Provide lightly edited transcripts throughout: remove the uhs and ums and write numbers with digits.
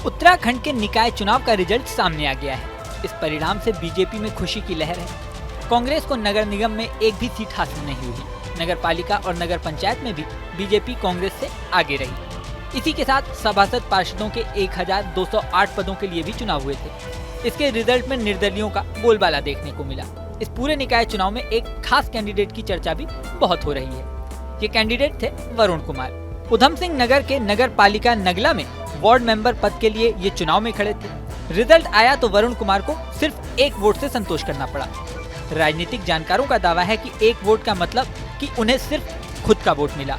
उत्तराखंड के निकाय चुनाव का रिजल्ट सामने आ गया है। इस परिणाम से बीजेपी में खुशी की लहर है। कांग्रेस को नगर निगम में एक भी सीट हासिल नहीं हुई। नगर पालिका और नगर पंचायत में भी बीजेपी कांग्रेस से आगे रही। इसी के साथ सभासद पार्षदों के 1208 पदों के लिए भी चुनाव हुए थे। इसके रिजल्ट में निर्दलियों का बोलबाला देखने को मिला। इस पूरे निकाय चुनाव में एक खास कैंडिडेट की चर्चा भी बहुत हो रही है। ये कैंडिडेट थे वरुण कुमार। उधम सिंह नगर के नगर पालिका नगला में वार्ड मेंबर पद के लिए ये चुनाव में खड़े थे। रिजल्ट आया तो वरुण कुमार को सिर्फ एक वोट से संतोष करना पड़ा। राजनीतिक जानकारों का दावा है कि एक वोट का मतलब कि उन्हें सिर्फ खुद का वोट मिला।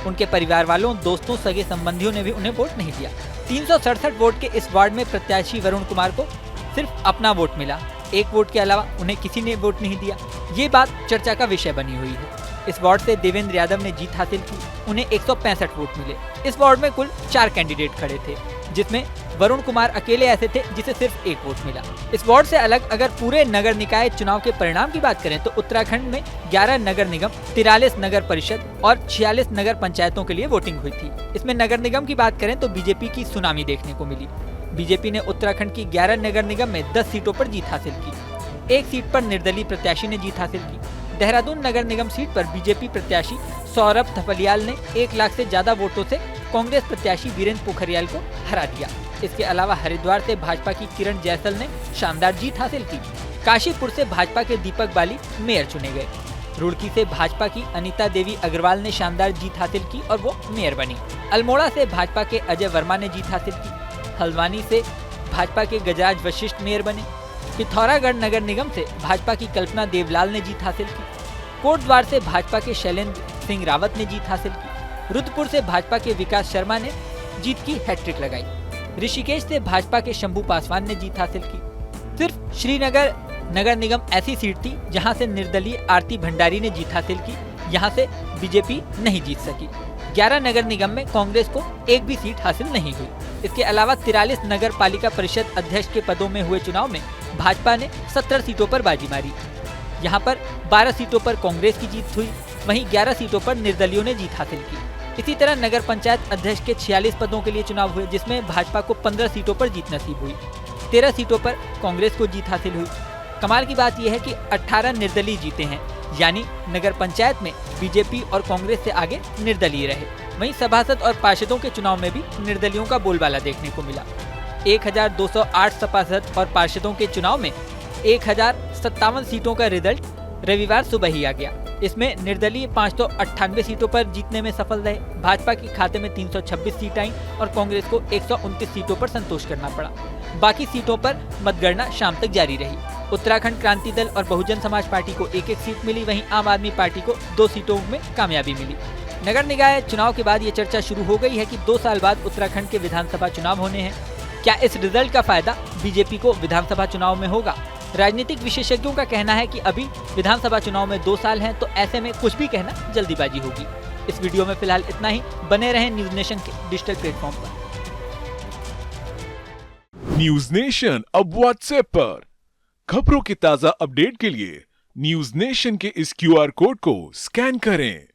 उनके परिवार वालों, दोस्तों, सगे संबंधियों ने भी उन्हें वोट नहीं दिया। 367 वोट के इस वार्ड में प्रत्याशी वरुण कुमार को सिर्फ अपना वोट मिला। एक वोट के अलावा उन्हें किसी ने वोट नहीं दिया। ये बात चर्चा का विषय बनी हुई है। इस वार्ड से देवेंद्र यादव ने जीत हासिल की। उन्हें 165 वोट मिले। इस वार्ड में कुल 4 कैंडिडेट खड़े थे, जिसमें वरुण कुमार अकेले ऐसे थे जिसे सिर्फ एक वोट मिला। इस वार्ड से अलग अगर पूरे नगर निकाय चुनाव के परिणाम की बात करें तो उत्तराखंड में 11 नगर निगम, 43 नगर परिषद और 46 नगर पंचायतों के लिए वोटिंग हुई थी। इसमें नगर निगम की बात करें तो बीजेपी की सुनामी देखने को मिली। बीजेपी ने उत्तराखंड की 11 नगर निगम में 10 सीटों पर जीत हासिल की। एक सीट पर निर्दलीय प्रत्याशी ने जीत हासिल की। देहरादून नगर निगम सीट पर बीजेपी प्रत्याशी सौरभ थपलियाल ने 1 लाख से ज्यादा वोटों से कांग्रेस प्रत्याशी वीरेंद्र पोखरियाल को हरा दिया। इसके अलावा हरिद्वार से भाजपा की किरण जैसल ने शानदार जीत हासिल की। काशीपुर से भाजपा के दीपक बाली मेयर चुने गए। रुड़की से भाजपा की अनीता देवी अग्रवाल ने शानदार जीत हासिल की और वो मेयर बनी। अल्मोड़ा से भाजपा के अजय वर्मा ने जीत हासिल की। हल्द्वानी से भाजपा के गजराज वशिष्ठ मेयर बने। पिथौरागढ़ नगर निगम से भाजपा की कल्पना देवलाल ने जीत हासिल की। कोटद्वार से भाजपा के शैलेंद्र सिंह रावत ने जीत हासिल की। रुद्रपुर से भाजपा के विकास शर्मा ने जीत की हैट्रिक लगाई। ऋषिकेश से भाजपा के शंभू पासवान ने जीत हासिल की। सिर्फ श्रीनगर नगर निगम ऐसी सीट थी जहां से निर्दलीय आरती भंडारी ने जीत हासिल की। यहां से बीजेपी नहीं जीत सकी। 11 नगर निगम में कांग्रेस को एक भी सीट हासिल नहीं हुई। इसके अलावा 43 नगर पालिका परिषद अध्यक्ष के पदों में हुए चुनाव में भाजपा ने 17 सीटों पर बाजी मारी। यहाँ पर 12 सीटों पर कांग्रेस की जीत हुई, वहीं 11 सीटों पर निर्दलियों ने जीत हासिल की। इसी तरह नगर पंचायत अध्यक्ष के 46 पदों के लिए चुनाव हुए, जिसमें भाजपा को 15 सीटों पर जीत नसीब हुई। 13 सीटों पर कांग्रेस को जीत हासिल हुई। कमाल की बात यह है कि 18 निर्दलीय जीते हैं, यानी नगर पंचायत में बीजेपी और कांग्रेस से आगे निर्दलीय रहे। वहीं सभासद और पार्षदों के चुनाव में भी निर्दलियों का बोलबाला देखने को मिला। 1208 सभासद और पार्षदों के चुनाव में 1057 सीटों का रिजल्ट रविवार सुबह ही आ गया। इसमें निर्दलीय 598 सीटों पर जीतने में सफल रहे। भाजपा के खाते में 326 सीट आई और कांग्रेस को 129 सीटों पर संतोष करना पड़ा। बाकी सीटों पर मतगणना शाम तक जारी रही। उत्तराखंड क्रांति दल और बहुजन समाज पार्टी को 1-1 सीट मिली, वहीं आम आदमी पार्टी को 2 सीटों में कामयाबी मिली। नगर निकाय चुनाव के बाद ये चर्चा शुरू हो गई है कि 2 साल बाद उत्तराखंड के विधानसभा चुनाव होने हैं। क्या इस रिजल्ट का फायदा बीजेपी को विधानसभा चुनाव में होगा? राजनीतिक विशेषज्ञों का कहना है कि अभी विधानसभा चुनाव में 2 साल हैं, तो ऐसे में कुछ भी कहना जल्दीबाजी होगी। इस वीडियो में फिलहाल इतना ही। बने रहें न्यूज नेशन के डिजिटल प्लेटफॉर्म पर। न्यूज नेशन अब व्हाट्सएप पर खबरों की ताजा अपडेट के लिए न्यूज नेशन के इस QR कोड को स्कैन करें।